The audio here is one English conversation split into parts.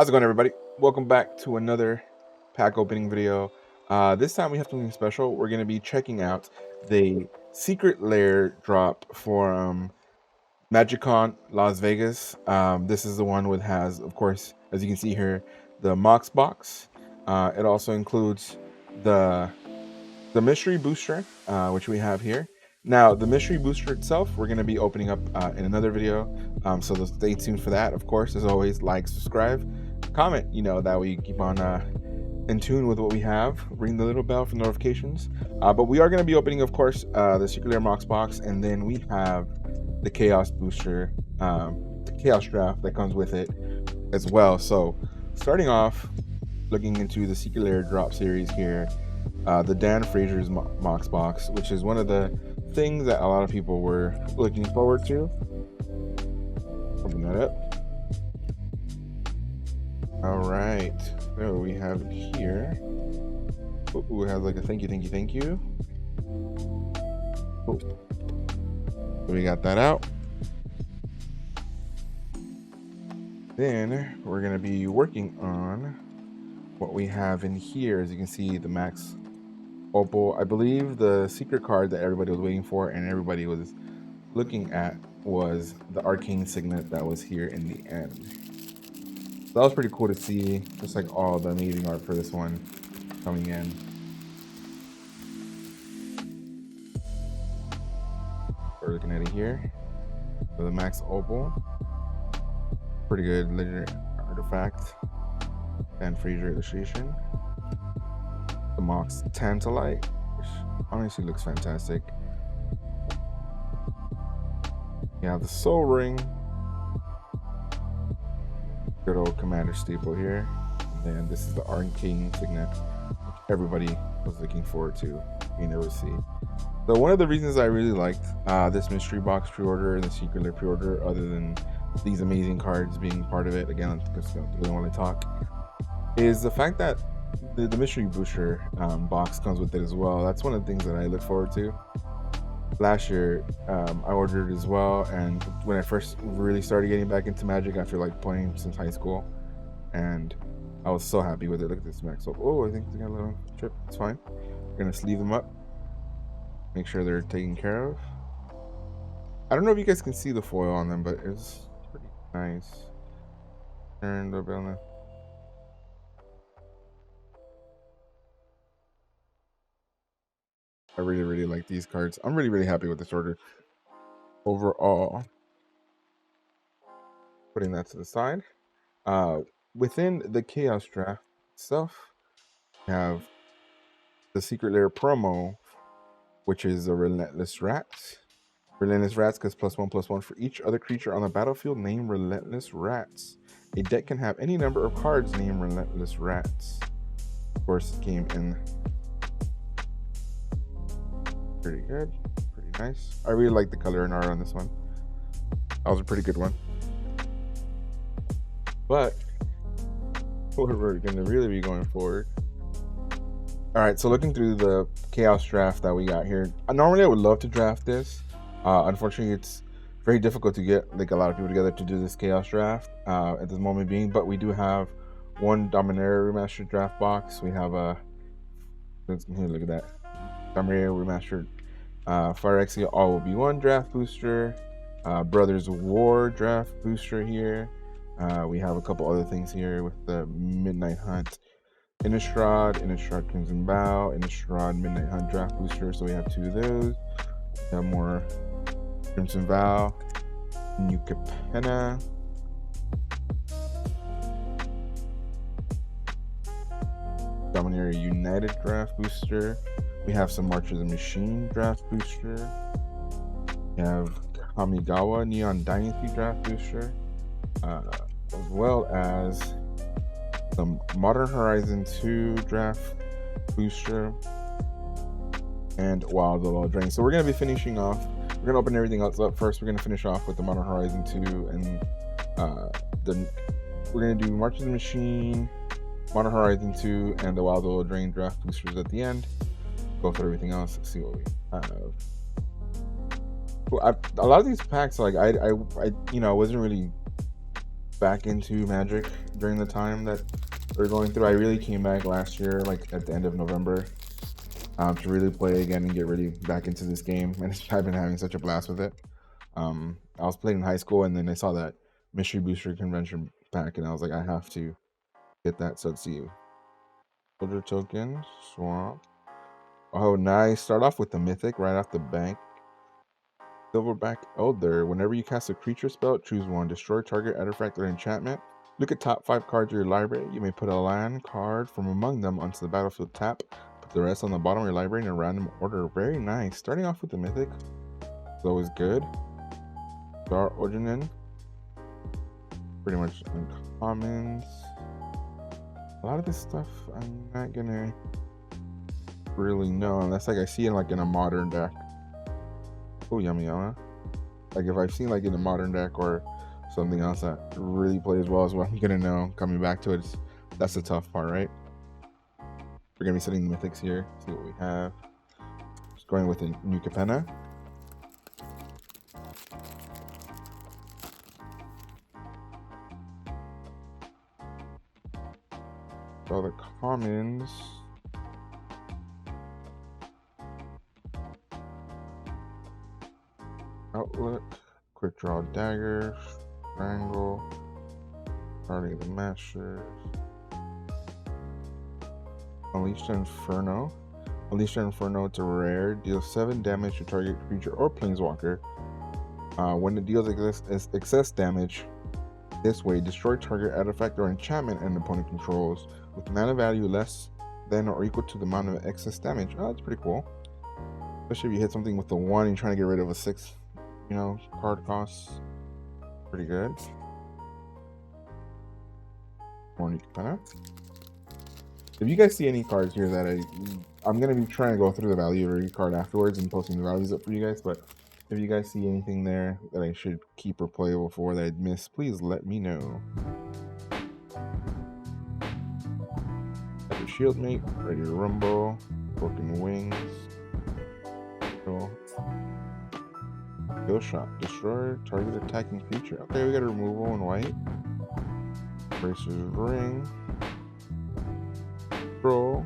How's it going, everybody? Welcome back to another pack opening video. This time we have something special. We're going to be checking out the secret lair drop for MagicCon Las Vegas. This is the one with has, of course, as you can see here, the Mox Box. It also includes the mystery booster, which we have here. Now, the mystery booster itself, we're going to be opening up in another video. So stay tuned for that. Of course, as always, like, subscribe, comment, that way you keep on in tune with what we have. Ring the little bell for notifications. But we are going to be opening, of course, the Secret Lair Mox Box, and then we have the Chaos Booster, the Chaos Draft that comes with it as well. So starting off, looking into the Secret Lair drop series here, the Dan Frazier's Mox Box, which is one of the things that a lot of people were looking forward to. Open that up. All right, so we have here. Ooh, we have like a thank you. Oh, so we got that out. Then we're gonna be working on what we have in here. As you can see, the Max Opal, I believe the secret card that everybody was waiting for and everybody was looking at was the arcane signet that was here in the end. So that was pretty cool to see, just like all the amazing art for this one coming in. We're looking at it here. So the Max Opal, pretty good legendary artifact. Dan Frazier illustration. The Mox Tantalite, which honestly looks fantastic. You have the Soul Ring, good old Commander staple here, and then this is the Arcane Signet, which everybody was looking forward to being able to see. So one of the reasons I really liked this mystery box pre-order and the Secret Lair pre-order, other than these amazing cards being part of it, again, because I really want to talk, is the fact that the mystery booster box comes with it as well. That's one of the things that I look forward to. Last year, I ordered it as well, and when I first really started getting back into Magic after like playing since high school, and I was so happy with it. Look at this Max. Oh, I think they got a little chip. It's fine. We're gonna sleeve them up, make sure they're taken care of. I don't know if you guys can see the foil on them, but it's pretty nice. Turn the bell. I really like these cards. I'm really happy with this order overall. Putting that to the side. Within the Chaos Draft itself, we have the Secret Lair promo, which is a Relentless Rats. Relentless Rats gets +1/+1 for each other creature on the battlefield named Relentless Rats. A deck can have any number of cards named Relentless Rats. Of course, it came in pretty good, pretty nice. I really like the color and art on this one. That was a pretty good one. But what we're gonna really be going forward. All right, so looking through the Chaos Draft that we got here, normally I would love to draft this. Unfortunately, it's very difficult to get like a lot of people together to do this Chaos Draft at this moment being. But we do have one Dominaria Remastered Draft box. We have a look at that. Dominaria Remastered Phyrexia All Will Be One draft booster, Brothers War draft booster here. We have a couple other things here with the Midnight Hunt Innistrad Crimson Vow, Innistrad Midnight Hunt draft booster. So we have two of those. We have more Crimson Vow, New Capenna, Dominaria United draft booster. We have some March of the Machine draft booster. We have Kamigawa Neon Dynasty draft booster, as well as some Modern Horizon 2 draft booster, and Wild Drain. So we're going to be finishing off. We're going to open everything else up first. We're going to finish off with the Modern Horizon 2, and we're going to do March of the Machine, Modern Horizon 2, and the Wild Drain draft boosters at the end. Go through everything else and see what we have. A lot of these packs, like I wasn't really back into Magic during the time that we're going through. I really came back last year, like at the end of November, to really play again and get really back into this game. And I've been having such a blast with it. I was playing in high school, and then I saw that Mystery Booster Convention pack, and I was like, I have to get that. So let's see. Soldier token, swamp. Oh, nice. Start off with the Mythic right off the bank. Silverback Elder. Whenever you cast a creature spell, choose one. Destroy target artifact or enchantment. Look at top 5 cards of your library. You may put a land card from among them onto the battlefield tap. Put the rest on the bottom of your library in a random order. Very nice. Starting off with the Mythic. It's always good. Star Origin. Pretty much uncommons. A lot of this stuff I'm not gonna really know unless like I see it like in a modern deck. Oh, yummy, yummy. Like if I've seen like in a modern deck or something else that really plays well as well, I'm gonna know coming back to it. That's the tough part, right? We're gonna be setting the mythics here. See what we have. Just going with a new Capenna. All the commons. Outlook, quick draw dagger, strangle, starting the masters. Unleash the Inferno. Unleash the Inferno, it's a rare. Deals 7 damage to target creature or planeswalker. When it deals excess damage this way, destroy target artifact or enchantment an opponent controls with mana value less than or equal to the amount of excess damage. Oh, that's pretty cool. Especially if you hit something with the 1 and you're trying to get rid of a 6, card cost. Pretty good. More Capenna. If you guys see any cards here that I'm gonna be trying to go through the value of every card afterwards and posting the values up for you guys, but if you guys see anything there that I should keep or playable for that I'd miss, please let me know. Shield Mate, Ready to Rumble, Broken Wings, Kill Shot, Destroy target attacking creature. Okay, we got a removal in white. Bracer's Ring, Troll.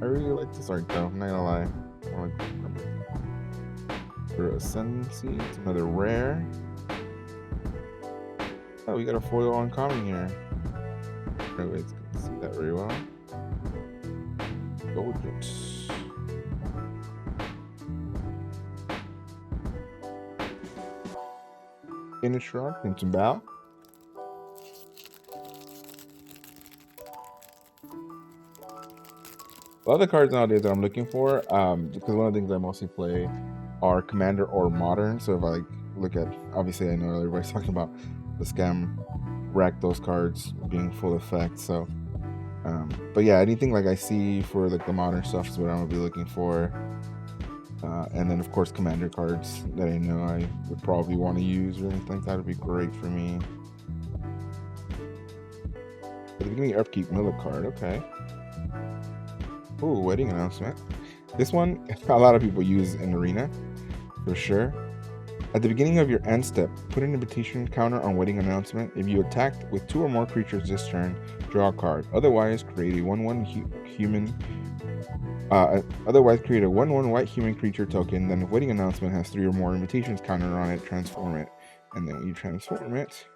I really like this art though, I'm not gonna lie. I like for Ascendancy, it's another rare. Oh, we got a foil uncommon here. Anyways, can see that very well. Indulgence. Finish Rock, Crimson Bow. A lot of the cards nowadays that I'm looking for, because one of the things I mostly play are Commander or Modern. So if I look at, obviously I know everybody's talking about the scam Rakdos cards being full effect. So, but yeah, anything like I see for like the modern stuff is what I'm gonna be looking for. And then of course Commander cards that I know I would probably want to use or anything like that would be great for me. At the beginning of upkeep, middle card, okay. Ooh, wedding announcement. This one, a lot of people use in Arena, for sure. At the beginning of your end step, put an invitation counter on wedding announcement. If you attacked with 2 or more creatures this turn, draw a card. Otherwise, create a 1/1 human. Otherwise, create a 1/1 white human creature token. Then, if wedding announcement has 3 or more invitations counter on it, transform it. And then when you transform it,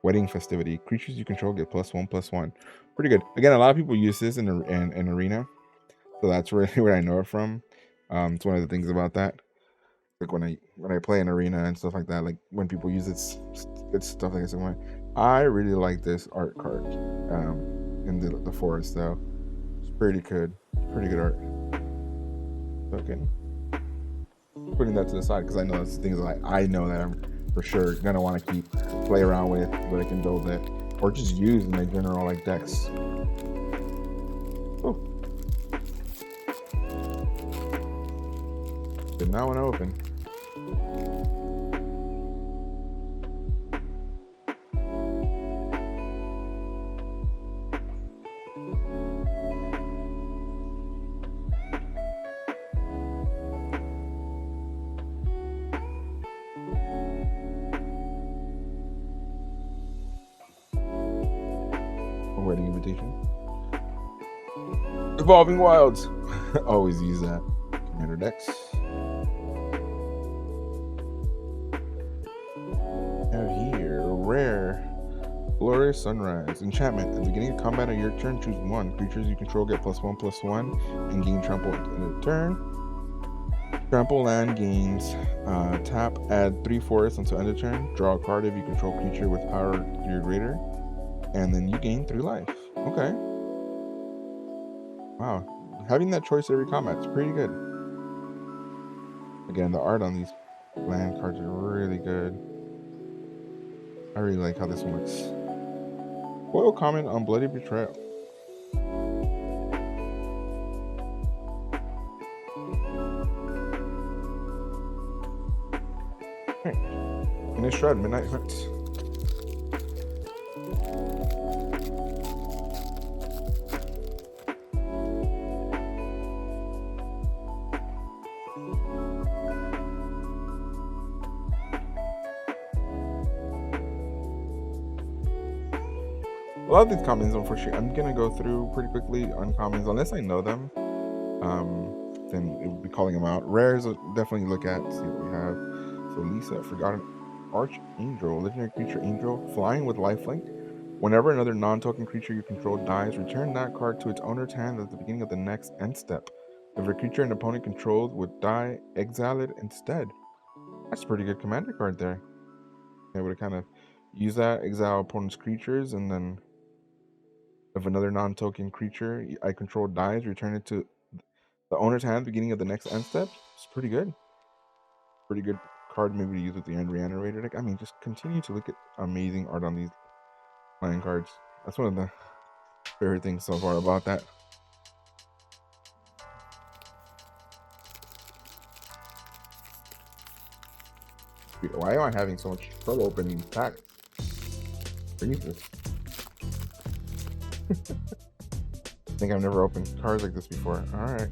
wedding festivity. Creatures you control get +1/+1. Pretty good. Again, a lot of people use this in Arena. So that's really where I know it from. It's one of the things about that. Like when I play in Arena and stuff like that, like when people use it, it's stuff like this. I really like this art card in the forest though. It's pretty good art. Okay, putting that to the side because I know that's things that I know that I'm for sure gonna want to play around with, but I can build it or just use in my general like decks. Oh. Did not want to open. Fighting Invitation. Evolving Wilds. Always use that. Commander decks. Have here rare Glorious Sunrise. Enchantment. At the beginning of combat on your turn, choose one. Creatures you control get +1/+1 and gain trample at the end of the turn. Trample land gains tap, add 3 forests until end of turn. Draw a card if you control creature with power 3 or greater. And then you gain 3 life. Okay. Wow. Having that choice every combat is pretty good. Again, the art on these land cards are really good. I really like how this one looks. Foil comment on Bloody Betrayal. Alright. Innistrad Midnight Hunt. A lot of these commons, unfortunately, I'm gonna go through pretty quickly on commons unless I know them. Then it would be calling them out. Rares, definitely look at, see what we have. So Lisa, Forgotten Archangel, legendary creature angel, flying with lifelink. Whenever another non-token creature you control dies, return that card to its owner's hand at the beginning of the next end step. If a creature an opponent controls would die, exile it instead. That's a pretty good commander card there. I would kind of use that, exile opponent's creatures, and then if another non-token creature I control dies, return it to the owner's hand at the beginning of the next end step. It's pretty good. Pretty good card maybe to use with the end reanimator deck. I mean, just continue to look at amazing art on these playing cards. That's one of the favorite things so far about that. Why am I having so much trouble opening these packs? Jesus. I think I've never opened cards like this before. Alright.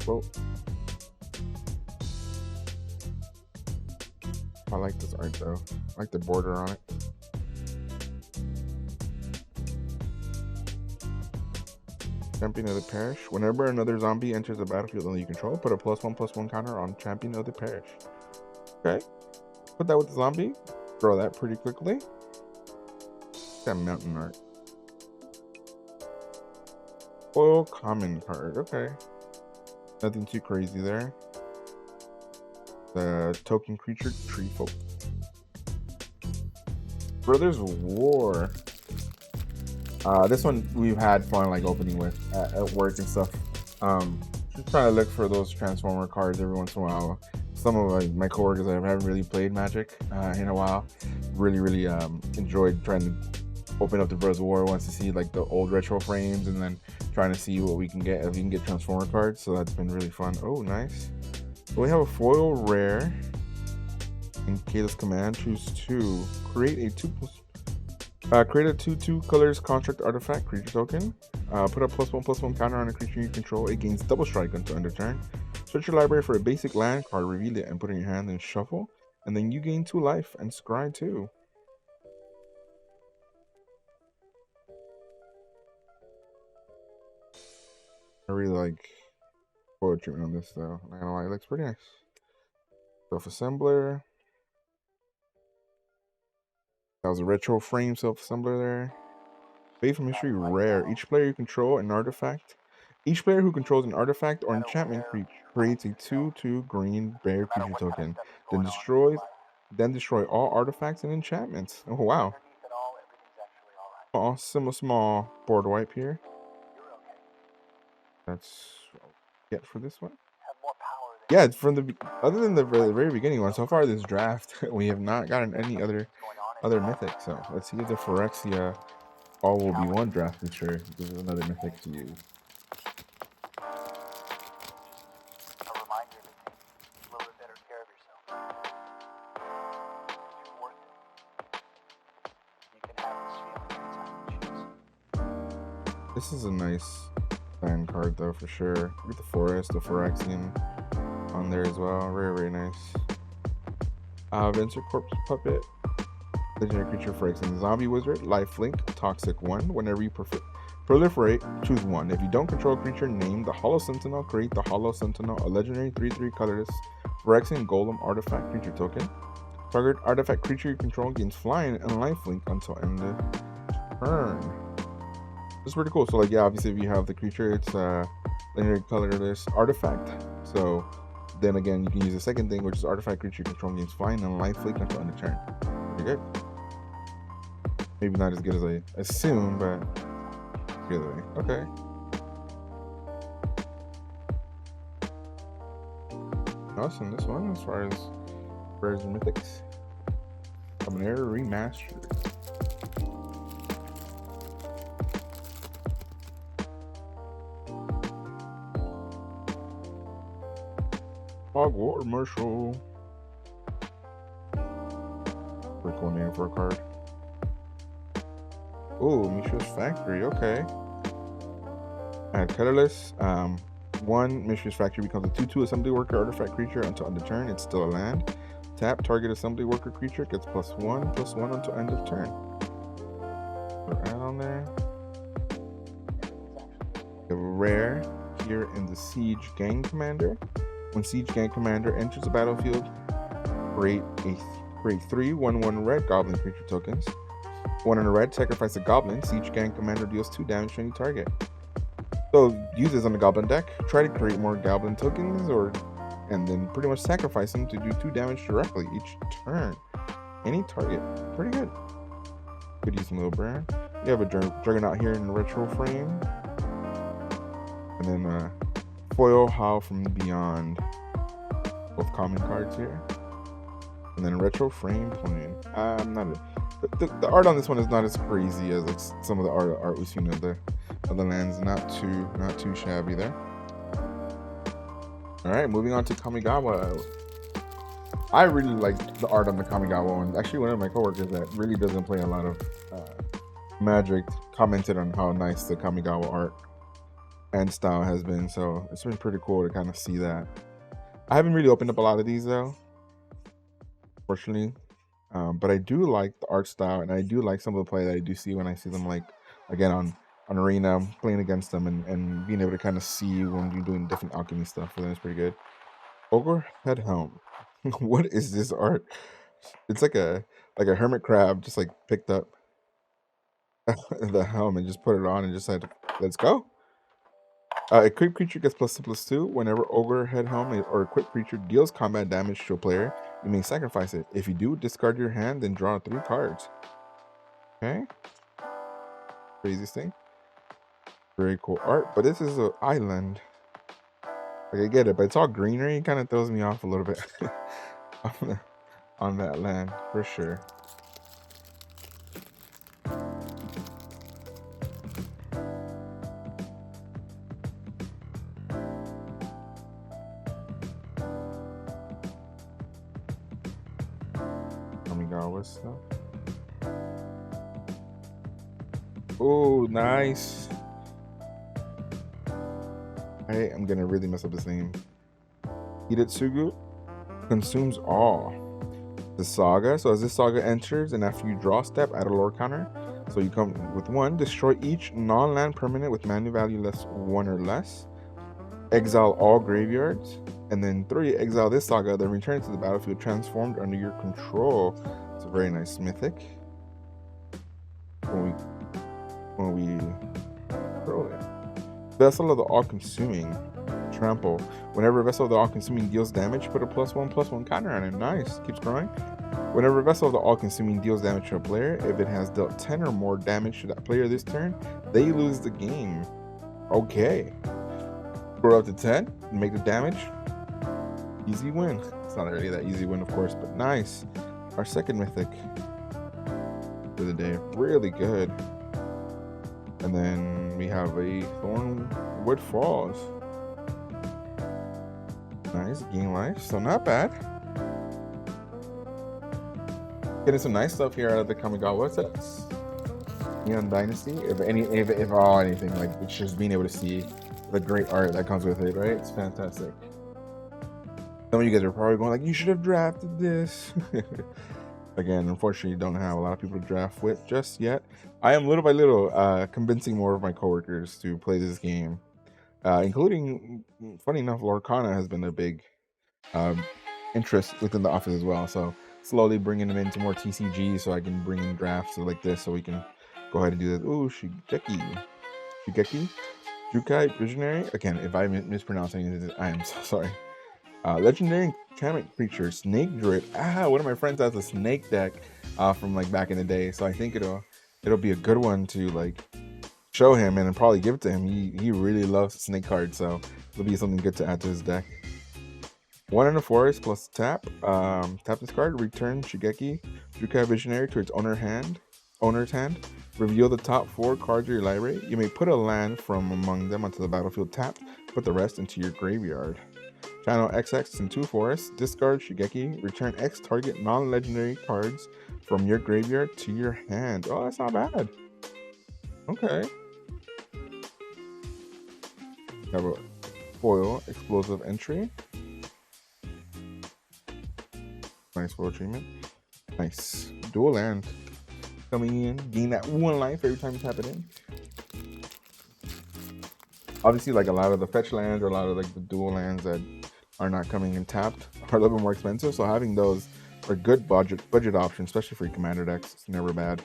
Well, I like this art though. I like the border on it. Champion of the Parish. Whenever another zombie enters the battlefield that you control, put a +1/+1 counter on Champion of the Parish. Okay. Put that with the zombie. Throw that pretty quickly. Got mountain art. Foil common card. Okay. Nothing too crazy there. The token creature tree folk. Brothers War. This one we've had fun like opening with at work and stuff. Just trying to look for those Transformer cards every once in a while. Some of my coworkers that haven't really played Magic in a while really enjoyed trying to open up the Brothers War. Wants to see like the old retro frames and then trying to see what we can get, if we can get Transformer cards. So that's been really fun. Oh, nice. So we have a foil rare. In Kayla's command, choose 2. Create a 2/2 colors construct artifact creature token. Put a +1/+1 counter on a creature you control. It gains double strike until end of turn. Search your library for a basic land card, reveal it, and put it in your hand and shuffle. And then you gain 2 life and scry 2. I really like foil treatment on this though. Not gonna lie, it looks pretty nice. Self-assembler. That was a retro frame self-assembler there. Fade from History rare. Each player you control an artifact. Each player who controls an artifact or enchantment creates a 2/2 green bear creature token. Then destroy all artifacts and enchantments. Oh wow. Awesome, a small board wipe here. That's what I'll get for this one. Yeah, it's from the other than the very beginning one. So far this draft, we have not gotten any other mythic. So let's see if the Phyrexia all will be one draft for sure. This is another mythic to use. This is a nice fan card though for sure. Look at the forest, the Phyrexian on there as well. Very nice. Venture Corpse Puppet. Legendary creature for X and Zombie Wizard, Lifelink, Toxic 1. Whenever you proliferate, choose one. If you don't control a creature, name the Hollow Sentinel. Create the Hollow Sentinel, a legendary 3/3 colorless Phyrexian Golem artifact creature token. Target artifact creature you control gains flying and lifelink until end of turn. This is pretty cool. So, like, yeah, obviously, if you have the creature, it's a legendary colorless artifact. So, then again, you can use the second thing, which is artifact creature you control gains flying and lifelink until end of turn. Pretty good. Maybe not as good as I assume, but good. Okay. Awesome. This one, as far as Rares and Mythics, Lair Remastered. Hogwarts Marshall. Pretty cool name for a card. Oh, Mishra's Factory. Okay. Colorless. One Mishra's Factory becomes a 2/2 assembly worker artifact creature until end of turn. It's still a land. Tap target assembly worker creature gets +1/+1 until end of turn. Put add on there. The rare here in the Siege Gang Commander. When Siege Gang Commander enters the battlefield, create 3 1/1 red goblin creature tokens. 1 in a red, sacrifice a goblin. Siege Gang Commander deals 2 damage to any target. So use this on the goblin deck. Try to create more goblin tokens, and then pretty much sacrifice them to do 2 damage directly each turn. Any target. Pretty good. Could use some little burn. You have a Juggernaut here in the retro frame. And then foil Howl from Beyond. Both common cards here. And then retro frame plan. The art on this one is not as crazy as like some of the art we've seen of the lands. Not too shabby there. All right, moving on to Kamigawa. I really like the art on the Kamigawa one. Actually, one of my coworkers that really doesn't play a lot of Magic commented on how nice the Kamigawa art and style has been. So it's been pretty cool to kind of see that. I haven't really opened up a lot of these though, fortunately. But I do like the art style, and I do like some of the play that I do see when I see them, like, again, on Arena, playing against them, and being able to kind of see when you're doing different alchemy stuff for them is pretty good. Ogre Head Helm. What is this art? It's like a hermit crab just like picked up the helm and just put it on and just said, let's go. Equipped creature gets +2/+2. Whenever Ogre Head Helm or equipped creature deals combat damage to a player, you may sacrifice it. If you do, discard your hand, then draw 3 cards. Okay. Craziest thing. Very cool art, but this is an island. Like, I get it, but it's all greenery. It kind of throws me off a little bit on that land, for sure. Kamigawa stuff. Oh, nice. I'm gonna really mess up his name. Hidetsugu consumes all. The saga. So as this saga enters, and after you draw step, add a lore counter. So you come with 1, destroy each non-land permanent with mana value less 1 or less. Exile all graveyards. And then 3, exile this saga, then return to the battlefield transformed under your control. It's a very nice mythic. When we throw it. Vessel of the All-Consuming. Trample. Whenever Vessel of the All-Consuming deals damage, put a +1/+1 counter on it. Nice. Keeps growing. Whenever Vessel of the All-Consuming deals damage to a player, if it has dealt 10 or more damage to that player this turn, they lose the game. Okay. Grow up to 10, make the damage. Easy win. It's not really that easy win, of course, but nice. Our second mythic for the day. Really good. And then we have a Thornwood Falls. Nice, gain life, so not bad. Getting some nice stuff here out of the Kamigawa sets. Neon Dynasty, if anything, like, it's just being able to see the great art that comes with it, right? It's fantastic. Some of you guys are probably going like, you should have drafted this. Again, unfortunately, don't have a lot of people to draft with just yet. I am little by little convincing more of my coworkers to play this game, including, funny enough, Lorcana has been a big interest within the office as well. So slowly bringing them into more TCG so I can bring in drafts like this so we can go ahead and do this. Ooh, Shigeki, Jukai, Visionary. Again, if I'm mispronouncing it, I am so sorry. Legendary enchantment creature, Snake Druid. One of my friends has a snake deck from like back in the day, so I think it'll be a good one to like show him and then probably give it to him. He really loves snake cards, so it'll be something good to add to his deck. 1 in the forest plus tap. Tap this card, return Shigeki, Jukai Visionary to its owner's hand. Reveal the top 4 cards of your library. You may put a land from among them onto the battlefield tapped. Put the rest into your graveyard. Channel XX in 2 forests. Discard Shigeki. Return X target non-legendary cards from your graveyard to your hand. Oh, that's not bad. Okay. Have a foil explosive entry. Nice foil treatment. Nice. Dual land. Coming in. Gain that 1 life every time you tap it in. Obviously, like a lot of the fetch lands or a lot of like the dual lands that are not coming in tapped are a little bit more expensive. So having those are good budget options, especially for your commander decks. It's never bad.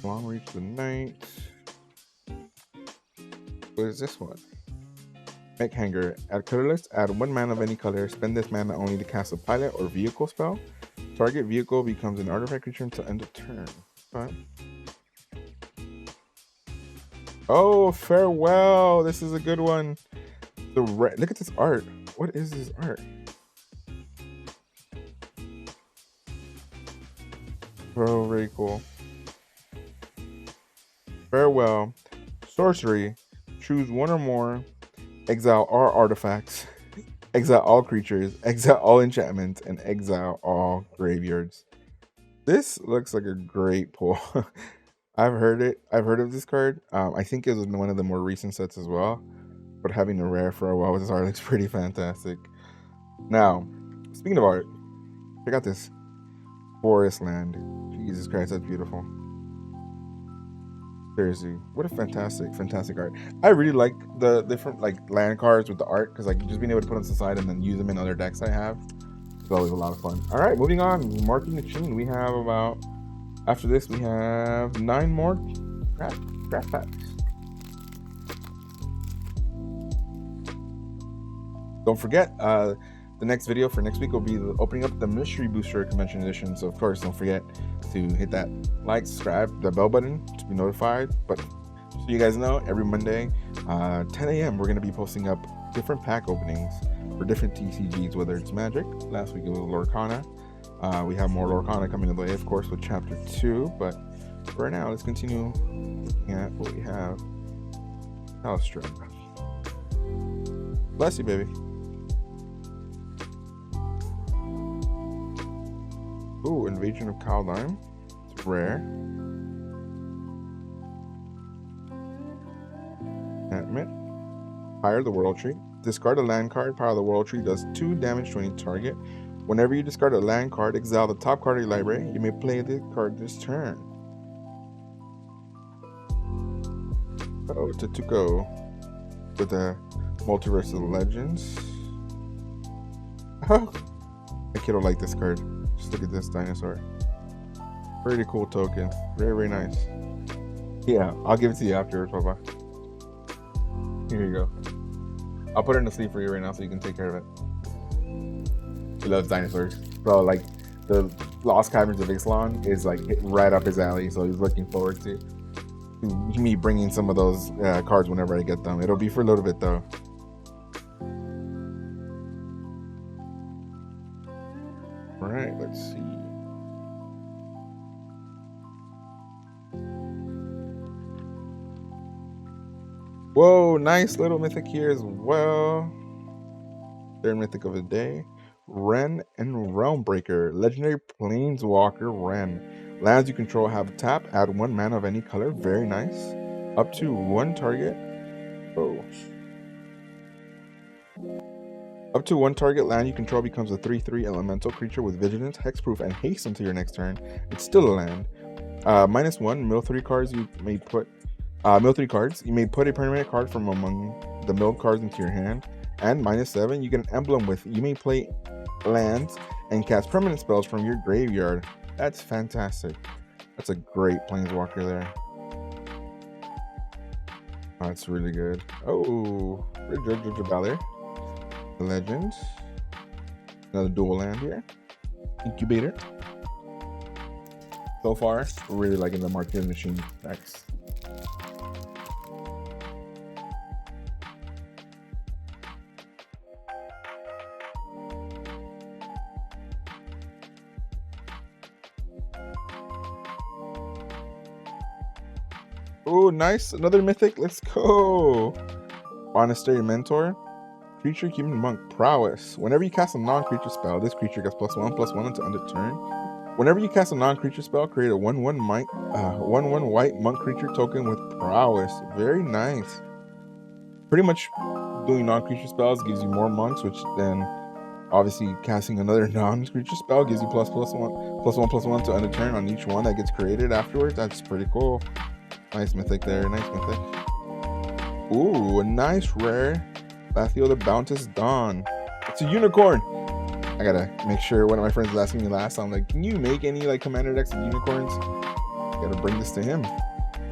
Long Reach the Night. What is this one? Mech Hanger. Add colorless. Add 1 mana of any color. Spend this mana only to cast a pilot or vehicle spell. Target vehicle becomes an artifact creature until end of turn. Okay. Oh, Farewell. This is a good one. Look at this art. What is this art? Oh, very cool. Farewell. Sorcery. Choose 1 or more. Exile all artifacts. Exile all creatures. Exile all enchantments. And exile all graveyards. This looks like a great pull. I've heard of this card. I think it was in one of the more recent sets as well. But having a rare for a while with this art looks pretty fantastic. Now, speaking of art, check out this forest land. Jesus Christ, that's beautiful. Seriously, what a fantastic art. I really like the different like land cards with the art because like just being able to put them to the side and then use them in other decks I have. It's always a lot of fun. All right, moving on. Marking the chain. We have about, after this, we have 9 more draft packs. Don't forget, the next video for next week will be opening up the Mystery Booster Convention Edition. So, of course, don't forget to hit that like, subscribe, the bell button to be notified. But so you guys know, every Monday, 10 a.m., we're going to be posting up different pack openings for different TCGs, whether it's Magic. Last week it was Lorcana. We have more Lorcana coming in the way, of course, with Chapter 2. But for now, let's continue looking at what we have. Alistair. Bless you, baby. Ooh, Invasion of Kaldheim. It's rare. Enchantment. Fire the World Tree. Discard a land card. Power the World Tree does 2 damage to any target. Whenever you discard a land card, exile the top card of your library. You may play the card this turn. Oh, Tetsuko with the Multiverse of Legends. Oh, my kid will like this card. Just look at this dinosaur. Pretty cool token. Very, very nice. Yeah, I'll give it to you afterwards, Papa. Here you go. I'll put it in the sleeve for you right now so you can take care of it. He loves dinosaurs. Bro, like, the Lost Caverns of Ixalan is, like, right up his alley, so he's looking forward to me bringing some of those cards whenever I get them. It'll be for a little bit, though. Alright, let's see. Whoa, nice little mythic here as well. Third mythic of the day. Wrenn and Realmbreaker. Legendary Planeswalker Wrenn. Lands you control have a tap. Add 1 mana of any color. Very nice. Up to 1 target. Oh. Up to one target land you control becomes a 3/3 elemental creature with vigilance, hexproof, and haste until your next turn. It's still a land. -1, mill 3 cards. You may put mill 3 cards. You may put a permanent card from among the milled cards into your hand. And -7, you get an emblem with. You may play lands and cast permanent spells from your graveyard. That's fantastic. That's a great planeswalker there. Oh, that's really good. Oh, Lair. Legend. Another dual land here. Incubator. So far, really liking the Marketing Machine decks. Oh, nice. Another mythic. Let's go. Monastery Mentor. Creature, human monk, prowess. Whenever you cast a non-creature spell, this creature gets +1/+1 until end of turn. Whenever you cast a non-creature spell, create a 1/1 white monk creature token with prowess. Very nice. Pretty much doing non-creature spells gives you more monks, which then obviously casting another non-creature spell gives you +1/+1 to end of turn on each one that gets created afterwards. That's pretty cool. Nice mythic there. Nice mythic. Ooh, a nice rare. Bathio the Bounteous Dawn. It's a unicorn. I gotta make sure. One of my friends was asking me last time, like, can you make any like commander decks of unicorns? Gotta bring this to him.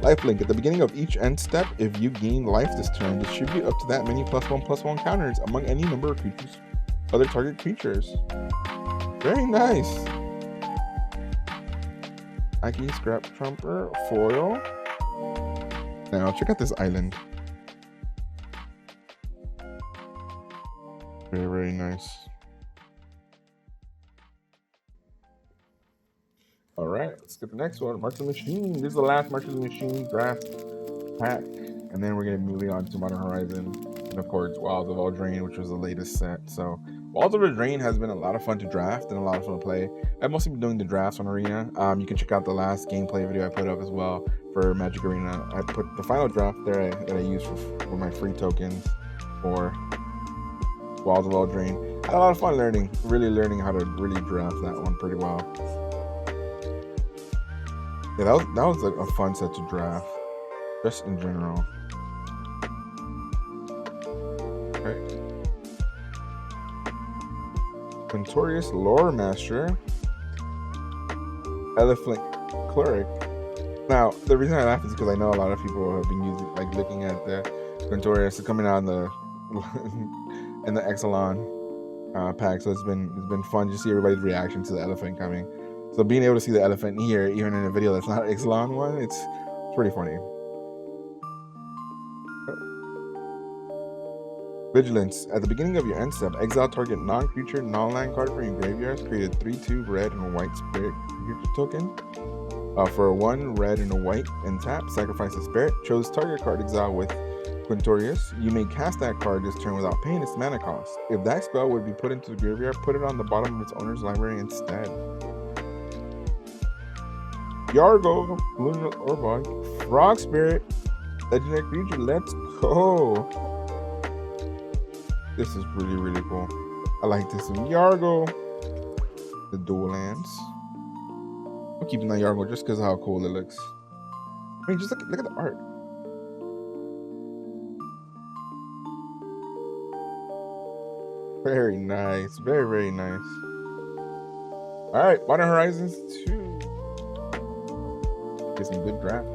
Lifelink. At the beginning of each end step, if you gain life this turn, distribute up to that many +1/+1 counters among any number of creatures, other target creatures. Very nice. Aki Scrap Trumper foil. Now check out this island. Very, very nice. All right, let's get the next one. March of the Machine. This is the last March of the Machine draft pack. And then we're going to be moving on to Modern Horizon. And of course, Wilds of Eldraine, which was the latest set. So Wilds of Eldraine has been a lot of fun to draft and a lot of fun to play. I've mostly been doing the drafts on Arena. You can check out the last gameplay video I put up as well for Magic Arena. I put the final draft there that I used for my free tokens for Wilds of Eldraine. I had a lot of fun really learning how to really draft that one pretty well. Yeah, that was like a fun set to draft, just in general. Okay. Quintorius Lore Master. Elephant Cleric. Now, the reason I laugh is because I know a lot of people have been looking at the Quintorius coming out in the in the Exelon pack, so it's been fun to see everybody's reaction to the elephant coming. So being able to see the elephant here, even in a video that's not an Exelon one, it's pretty funny. Vigilance. At the beginning of your end step, exile target non-creature, non-land card from your graveyard. Create a 3/2 red and a white spirit creature token. For a 1 red and a white and tap, sacrifice a spirit. Chose target card exile with Quintorius. You may cast that card this turn without paying its mana cost. If that spell would be put into the graveyard, put it on the bottom of its owner's library instead. Yargo, Lunar Orbog, Frog Spirit, legendary creature. Let's go. This is really, really cool. I like this one. Yargo, the dual lands. I'm keeping that Yargo just because of how cool it looks. I mean, just look at the art. Very nice. Very, very nice. All right, Modern Horizons 2. Get some good draft.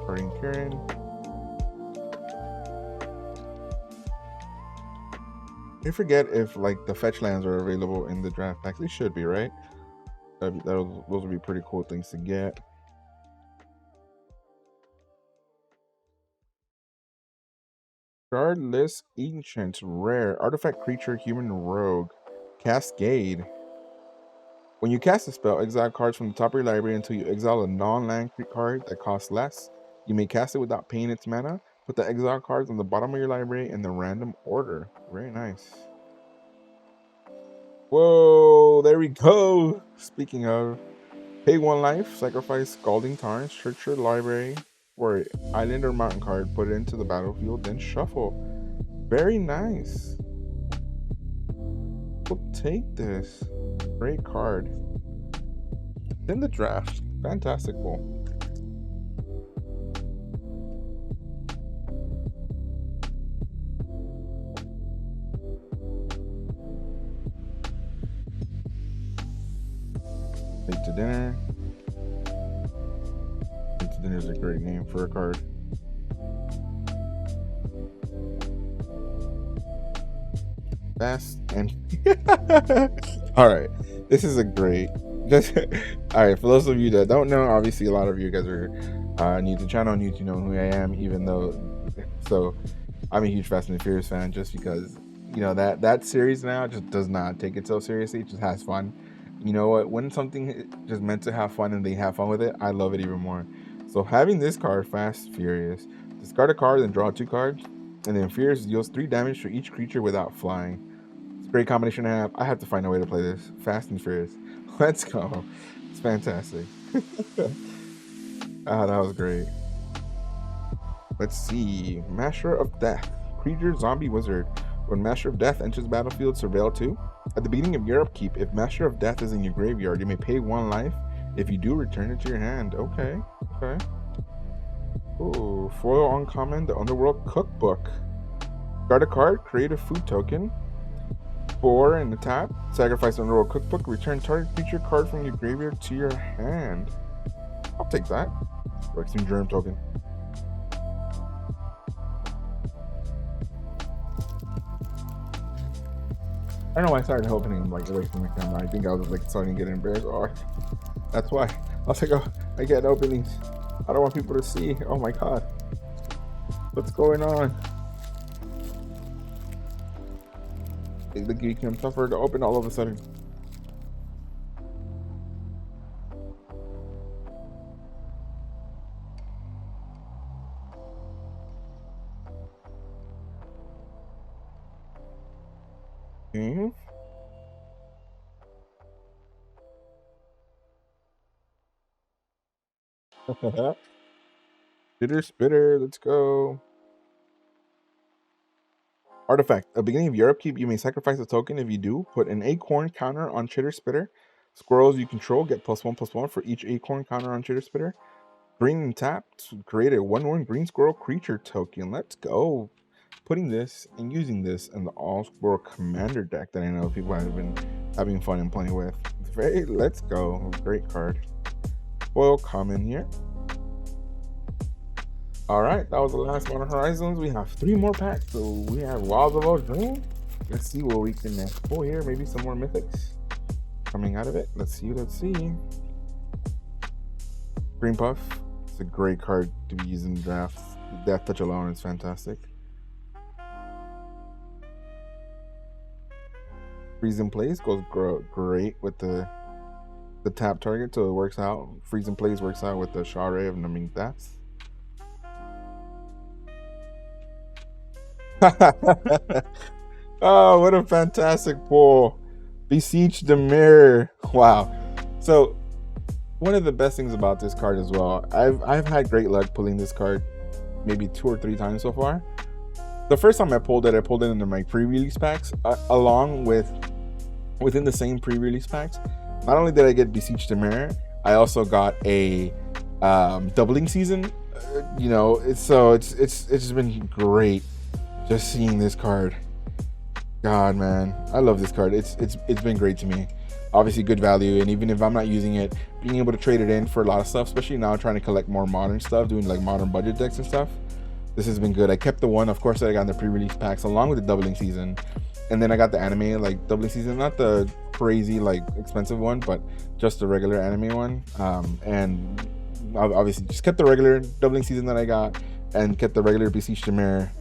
Starting Karen. I forget if like the fetch lands are available in the draft packs. They should be, right? Those would be pretty cool things to get. Regardless, Ancient, Rare, Artifact Creature, Human Rogue, Cascade. When you cast a spell, exile cards from the top of your library until you exile a non-land card that costs less. You may cast it without paying its mana. Put the exile cards on the bottom of your library in the random order. Very nice. Whoa, there we go. Speaking of, pay 1 life, sacrifice Scalding Tarns, search your library for island or mountain card, put it into the battlefield, then shuffle. Very nice. We'll take this. Great card. In the draft. Fantastic pull. Late to dinner. Late to dinner is a great name for a card. Fast and all right, this is a great just all right, for those of you that don't know, obviously a lot of you guys are new to the channel, new to know who I am, even though so I'm a huge Fast and Furious fan, just because you know that series now just does not take itself seriously. It just has fun. You know what, when something just meant to have fun and they have fun with it, I love it even more. So having this card, Fast Furious, discard a card and draw 2 cards, and then Furious deals 3 damage to each creature without flying. It's a great combination to have. I have to find a way to play this. Fast and Furious. Let's go. It's fantastic. Ah, that was great. Let's see. Master of Death. Creature, zombie, wizard. When Master of Death enters the battlefield, surveil 2. At the beginning of your upkeep, if Master of Death is in your graveyard, you may pay 1 life. If you do, return it to your hand. Okay. Okay. Ooh, foil uncommon, the Underworld Cookbook. Guard a card, create a food token. 4 in the tap. Sacrifice Underworld Cookbook. Return target creature card from your graveyard to your hand. I'll take that. Rexing Germ token. I don't know why I started opening them like away from the camera. I think I was like starting to get embarrassed. Oh, that's why. I was like, oh, I get to open these. I don't want people to see. Oh my god. What's going on? The geek became tougher to open all of a sudden. Okay. Chitter Spitter, let's go. Artifact. At the beginning of your upkeep, you may sacrifice a token. If you do, put an acorn counter on Chitter Spitter. Squirrels you control get +1/+1 for each acorn counter on Chitter Spitter. Green and tap to create a 1/1 green squirrel creature token. Let's go. Putting this and using this in the all squirrel commander deck that I know people have been having fun and playing with. Let's go. Great card. Foil common here. All right, that was the last Modern Horizons. We have 3 more packs, so we have Wilds of Old. Let's see what we can pull here. Maybe some more mythics coming out of it. Let's see. Let's see. Green Puff. It's a great card to be used in the draft. Death Touch alone is fantastic. Freeze in Place goes great with the tap target, so it works out. Freeze in Place works out with the Share of Numbing Deaths. Oh, what a fantastic pull. Beseech the Mirror. Wow. So one of the best things about this card as well, I've had great luck pulling this card maybe 2 or 3 times so far. The first time I pulled it into my pre-release packs, along with within the same pre-release packs. Not only did I get Beseech the Mirror, I also got a doubling season. You know, it's just been great just seeing this card. God, man, I love this card. It's been great to me. Obviously good value, and even if I'm not using it, being able to trade it in for a lot of stuff, especially now trying to collect more modern stuff, doing like modern budget decks and stuff, this has been good. I kept the one, of course, that I got in the pre-release packs along with the doubling season, and then I got the anime like doubling season, not the crazy like expensive one, but just the regular anime one. And obviously just kept the regular doubling season that I got and kept the regular Beseech the Mirror,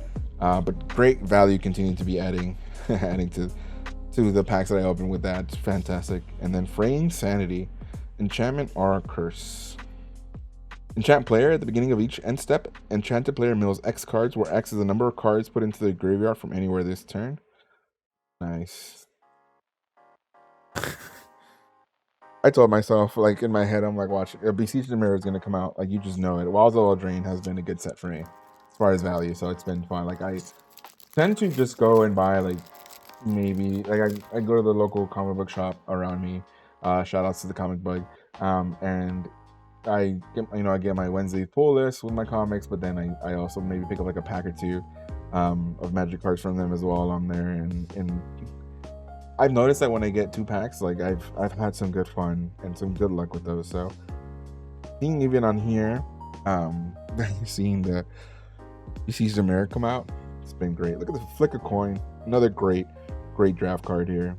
but great value continuing to be adding to the packs that I opened with that. It's fantastic. And then Fraying Sanity, enchantment or curse. Enchant player, at the beginning of each end step, enchanted player mills X cards, where X is the number of cards put into the graveyard from anywhere this turn. Nice. I told myself, like, in my head, I'm like, watch, Beseech the Mirror is gonna come out. Like, you just know it. Walls of Drain has been a good set for me as far as value, so it's been fun. Like, I tend to just go and buy, like, maybe, like, I go to the local comic book shop around me. Shout outs to the Comic Bug. And I get my Wednesday pull list with my comics, but then I also maybe pick up like a pack or two of Magic cards from them as well on there. And I've noticed that when I get 2 packs, like I've had some good fun and some good luck with those. So seeing even on here, seeing the Beseech the Mirror come out, it's been great. Look at the Flick a Coin, another great draft card here.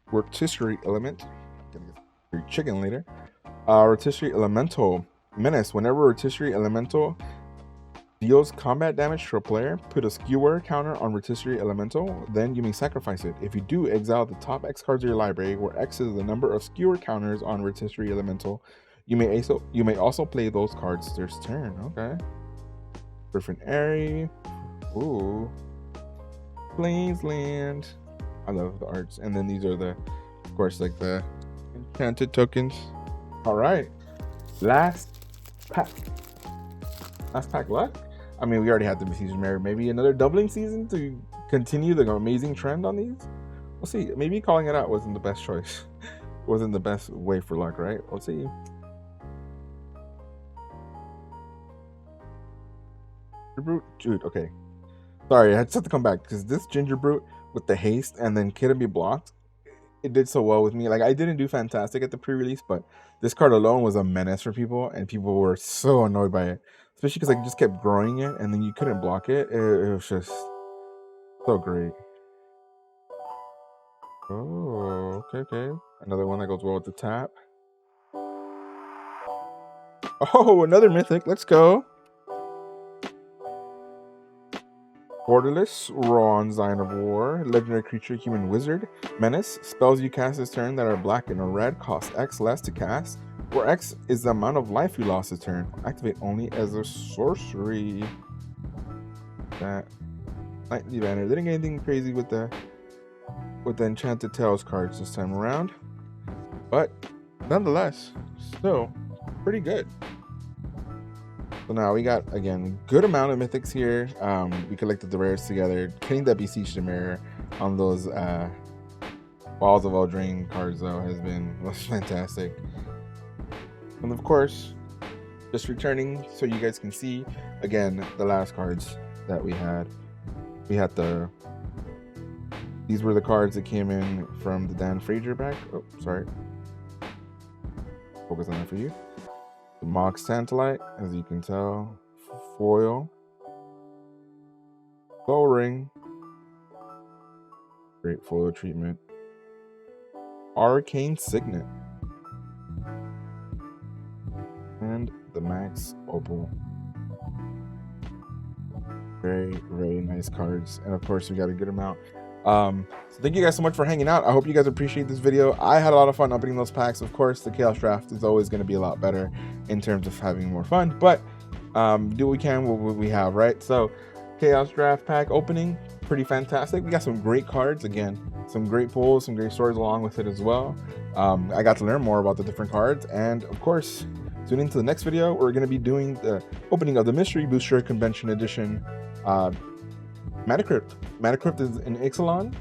Rotisserie Element. Gonna get your chicken later. Rotisserie Elemental Menace. Whenever Rotisserie Elemental deals combat damage to a player, put a skewer counter on Rotisserie Elemental, then you may sacrifice it. If you do, exile the top X cards of your library, where X is the number of skewer counters on Rotisserie Elemental. You may also play those cards this turn. Okay. Griffin Airy. Ooh. Plains Land. I love the arts. And then these are the, of course, like the enchanted tokens. All right, last pack luck. I mean, we already had the Beseech the Mirror. Maybe another doubling season to continue the amazing trend on these. We'll see. Maybe calling it out wasn't the best choice. Wasn't the best way for luck, right? We'll see. Brute, dude. Okay, sorry, I just have to come back because this Ginger Brute with the haste and then couldn't be blocked, it did so well with me. Like, I didn't do fantastic at the pre-release, but this card alone was a menace for people, and people were so annoyed by it, especially because I just kept growing it and then you couldn't block it. It was just so great. Oh, okay. Another one that goes well with the tap. Oh, another mythic. Let's go. Borderless, Ron, Zion of War, legendary creature, human wizard, menace. Spells you cast this turn that are black and red cost X less to cast, where X is the amount of life you lost this turn. Activate only as a sorcery. That Nightly Banner. Didn't get anything crazy with the Enchanted Tales cards this time around, but nonetheless, still pretty good. So now we got, again, good amount of mythics here. We collected the rares together. Getting that Beseech the Mirror on those Walls of Eldraine cards, though, was fantastic. And of course, just returning so you guys can see, again, the last cards that we had. These were the cards that came in from the Dan Frazier pack. Oh, sorry. Focus on that for you. The Mox Tantalite, as you can tell, foil, Soul Ring, great foil treatment, Arcane Signet, and the Max Opal. Very nice cards, and of course we got a good amount. So thank you guys so much for hanging out. I hope you guys appreciate this video. I had a lot of fun opening those packs. Of course, the Chaos Draft is always going to be a lot better in terms of having more fun, but do what we can with what we have, right? So Chaos Draft pack opening, pretty fantastic. We got some great cards, again, some great pulls, some great stories along with it as well. I got to learn more about the different cards, and of course, tune into the next video. We're going to be doing the opening of the Mystery Booster Convention Edition Mana Crypt. Mana Crypt is in Ixalan,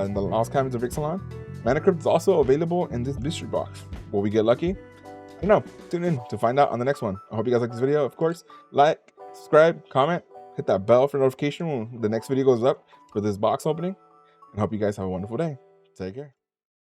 in the Lost Caverns of Ixalan. Mana Crypt is also available in this booster box. Will we get lucky? I don't know. Tune in to find out on the next one. I hope you guys like this video. Of course, like, subscribe, comment, hit that bell for notification when the next video goes up for this box opening. And hope you guys have a wonderful day. Take care.